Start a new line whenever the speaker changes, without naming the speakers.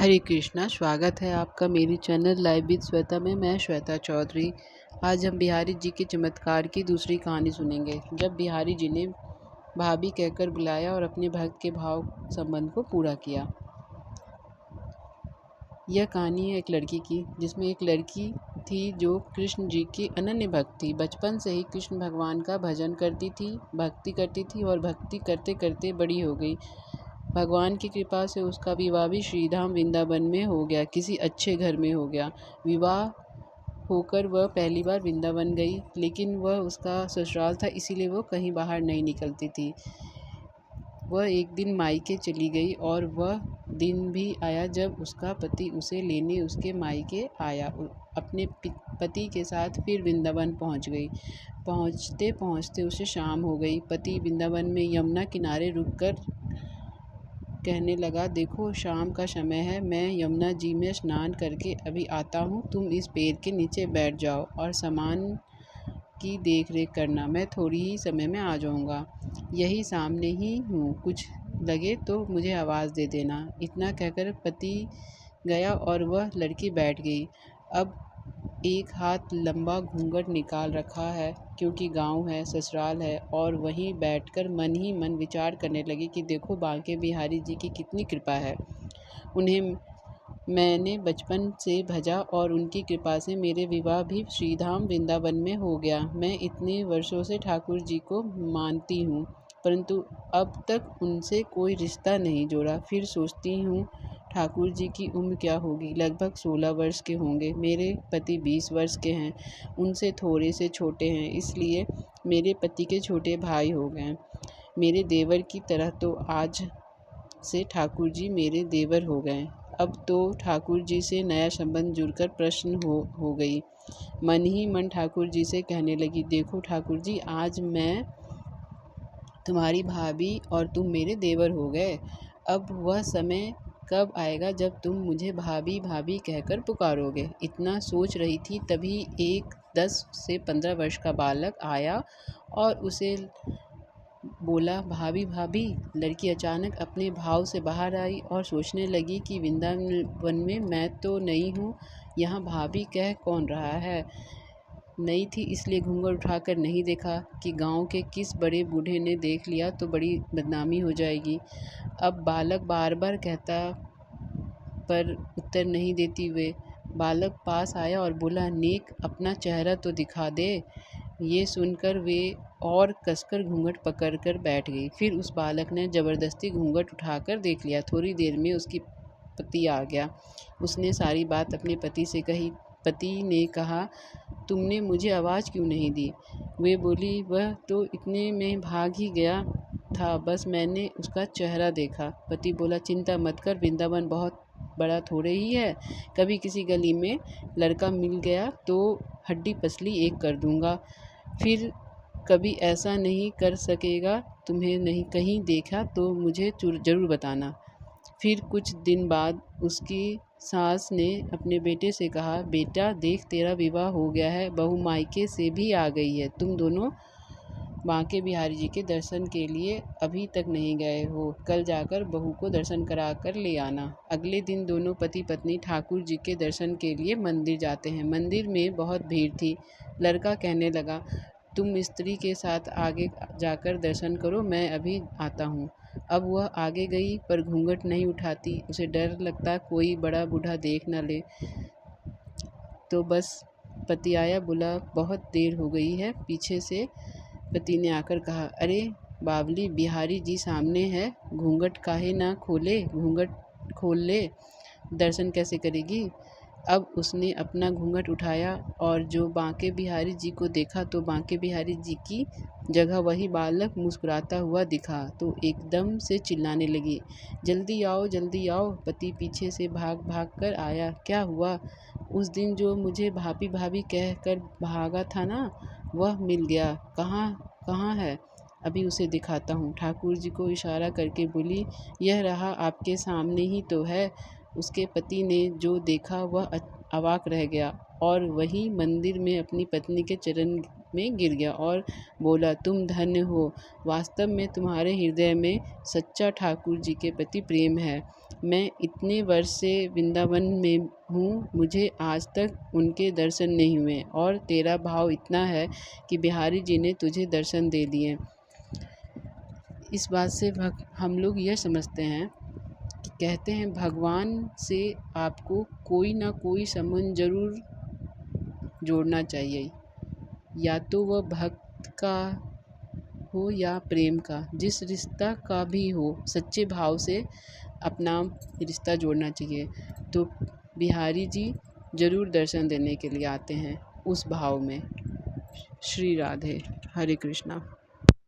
हरे कृष्णा। स्वागत है आपका मेरी चैनल लाइव विद श्वेता में। मैं श्वेता चौधरी। आज हम बिहारी जी के चमत्कार की दूसरी कहानी सुनेंगे। जब बिहारी जी ने भाभी कहकर बुलाया और अपने भक्त के भाव संबंध को पूरा किया। यह कहानी है एक लड़की की, जिसमें एक लड़की थी जो कृष्ण जी की अनन्य भक्त थी। बचपन से ही कृष्ण भगवान का भजन करती थी, भक्ति करती थी और भक्ति करते करते बड़ी हो गई। भगवान की कृपा से उसका विवाह भी श्रीधाम वृंदावन में हो गया, किसी अच्छे घर में हो गया। विवाह होकर वह पहली बार वृंदावन गई, लेकिन वह उसका ससुराल था, इसीलिए वह कहीं बाहर नहीं निकलती थी। वह एक दिन मायके चली गई और वह दिन भी आया जब उसका पति उसे लेने उसके मायके आया। अपने पति के साथ फिर वृंदावन पहुंच गई। पहुंचते पहुंचते उसे शाम हो गई। पति वृंदावन में यमुना किनारे रुककर कहने लगा, देखो शाम का समय है, मैं यमुना जी में स्नान करके अभी आता हूँ। तुम इस पेड़ के नीचे बैठ जाओ और सामान की देख रेख करना, मैं थोड़ी ही समय में आ जाऊँगा। यही सामने ही हूँ, कुछ लगे तो मुझे आवाज़ दे देना। इतना कहकर पति गया और वह लड़की बैठ गई। अब एक हाथ लंबा घूंघट निकाल रखा है, क्योंकि गांव है, ससुराल है, और वहीं बैठकर मन ही मन विचार करने लगी कि देखो बांके बिहारी जी की कितनी कृपा है। उन्हें मैंने बचपन से भजा और उनकी कृपा से मेरे विवाह भी श्रीधाम वृंदावन में हो गया। मैं इतने वर्षों से ठाकुर जी को मानती हूँ, परंतु अब तक उनसे कोई रिश्ता नहीं जोड़ा। फिर सोचती हूँ ठाकुर जी की उम्र क्या होगी, लगभग 16 वर्ष के होंगे। मेरे पति 20 वर्ष के हैं, उनसे थोड़े से छोटे हैं, इसलिए मेरे पति के छोटे भाई हो गए। मेरे देवर की तरह तो आज से ठाकुर जी मेरे देवर हो गए। अब तो ठाकुर जी से नया संबंध जुड़कर प्रश्न हो गई। मन ही मन ठाकुर जी से कहने लगी, देखो ठाकुर जी, आज मैं तुम्हारी भाभी और तुम मेरे देवर हो गए। अब वह समय कब आएगा जब तुम मुझे भाभी भाभी कहकर पुकारोगे। इतना सोच रही थी, तभी एक 10 से 15 वर्ष का बालक आया और उसे बोला, भाभी भाभी। लड़की अचानक अपने भाव से बाहर आई और सोचने लगी कि वृंदावन में मैं तो नई हूँ, यहाँ भाभी कह कौन रहा है। नई थी इसलिए घूंघट उठाकर नहीं देखा कि गांव के किस बड़े बूढ़े ने देख लिया तो बड़ी बदनामी हो जाएगी। अब बालक बार बार कहता पर उत्तर नहीं देती हुए बालक पास आया और बोला, नेक अपना चेहरा तो दिखा दे। ये सुनकर वे और कसकर घूंघट पकड़कर बैठ गई। फिर उस बालक ने ज़बरदस्ती घूंघट उठाकर देख लिया। थोड़ी देर में उसकी पति आ गया। उसने सारी बात अपने पति से कही। पति ने कहा, तुमने मुझे आवाज़ क्यों नहीं दी। वे बोली, वह तो इतने में भाग ही गया था, बस मैंने उसका चेहरा देखा। पति बोला, चिंता मत कर, वृंदावन बहुत बड़ा थोड़े ही है। कभी किसी गली में लड़का मिल गया तो हड्डी पसली एक कर दूंगा। फिर कभी ऐसा नहीं कर सकेगा, तुम्हें नहीं कहीं देखा तो मुझे ज़रूर बताना। फिर कुछ दिन बाद उसकी सास ने अपने बेटे से कहा, बेटा देख, तेरा विवाह हो गया है, बहू मायके से भी आ गई है। तुम दोनों बांके बिहारी जी के दर्शन के लिए अभी तक नहीं गए हो, कल जाकर बहू को दर्शन करा कर ले आना। अगले दिन दोनों पति पत्नी ठाकुर जी के दर्शन के लिए मंदिर जाते हैं। मंदिर में बहुत भीड़ थी। लड़का कहने लगा, तुम स्त्री के साथ आगे जाकर दर्शन करो, मैं अभी आता हूँ। अब वह आगे गई पर घूंघट नहीं उठाती। उसे डर लगता कोई बड़ा बूढ़ा देख न ले। तो बस पति आया, बोला, बहुत देर हो गई है। पीछे से पति ने आकर कहा, अरे बावली, बिहारी जी सामने है, घूंघट काहे ना खोले, घूंघट खोल ले, दर्शन कैसे करेगी। अब उसने अपना घूंघट उठाया और जो बांके बिहारी जी को देखा तो बांके बिहारी जी की जगह वही बालक मुस्कुराता हुआ दिखा तो एकदम से चिल्लाने लगी, जल्दी आओ जल्दी आओ। पति पीछे से भाग भाग कर आया। क्या हुआ? उस दिन जो मुझे भाभी भाभी कह कर भागा था ना, वह मिल गया। कहाँ कहाँ है? अभी उसे दिखाता हूँ। ठाकुर जी को इशारा करके बोली, यह रहा, आपके सामने ही तो है। उसके पति ने जो देखा वह अवाक रह गया और वही मंदिर में अपनी पत्नी के चरण में गिर गया और बोला, तुम धन्य हो, वास्तव में तुम्हारे हृदय में सच्चा ठाकुर जी के प्रति प्रेम है। मैं इतने वर्ष से वृंदावन में हूँ, मुझे आज तक उनके दर्शन नहीं हुए और तेरा भाव इतना है कि बिहारी जी ने तुझे दर्शन दे दिए। इस बात से हम लोग यह समझते हैं कि कहते हैं भगवान से आपको कोई ना कोई संबंध जरूर जोड़ना चाहिए, या तो वह भक्त का हो या प्रेम का, जिस रिश्ता का भी हो, सच्चे भाव से अपना रिश्ता जोड़ना चाहिए। तो बिहारी जी ज़रूर दर्शन देने के लिए आते हैं उस भाव में। श्री राधे, हरे कृष्णा।